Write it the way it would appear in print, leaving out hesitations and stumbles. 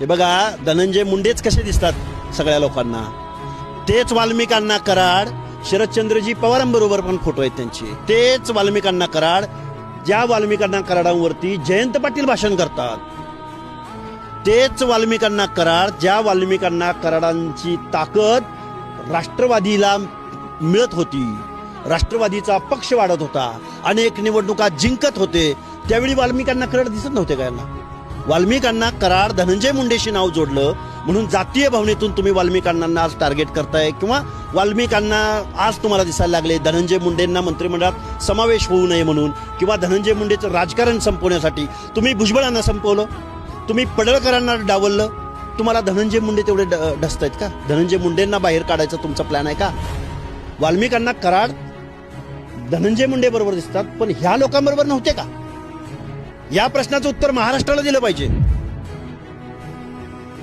हे बघा, धनंजय मुंडेच कसे दिसतात सगळ्या लोकांना, तेच वाल्मिकांना कराड, शरदचंद्रजी पवारांबरोबर पण फोटो आहेत त्यांचे, तेच वाल्मिकांना कराड, ज्या वाल्मिकांना कराडांवरती जयंत पाटील भाषण करतात, तेच वाल्मिकांना कराड, ज्या वाल्मिकांना कराडांची ताकद राष्ट्रवादीला मिळत होती, राष्ट्रवादीचा पक्ष वाढत होता, अनेक निवडणुका जिंकत होते, त्यावेळी वाल्मिकांना कराड दिसत नव्हते का यांना? वाल्मिकांना कराड धनंजय मुंडेशी नाव जोडलं म्हणून जातीय भावनेतून तुम्ही वाल्मिकांना आज टार्गेट करताय, किंवा वाल्मिकांना आज तुम्हाला दिसायला लागले धनंजय मुंडेंना मंत्रिमंडळात समावेश होऊ नये म्हणून, किंवा धनंजय मुंडेचं राजकारण संपवण्यासाठी तुम्ही भुजबळांना संपवलं, तुम्ही पडळकरांना डावललं. तुम्हाला धनंजय मुंडे तेवढे ढसतायत का? धनंजय मुंडेंना बाहेर काढायचा तुमचा प्लॅन आहे का? वाल्मिकांना कराड धनंजय मुंडे बरोबर दिसतात, पण ह्या लोकांबरोबर नव्हते का? या प्रश्नाचं उत्तर महाराष्ट्राला दिलं पाहिजे.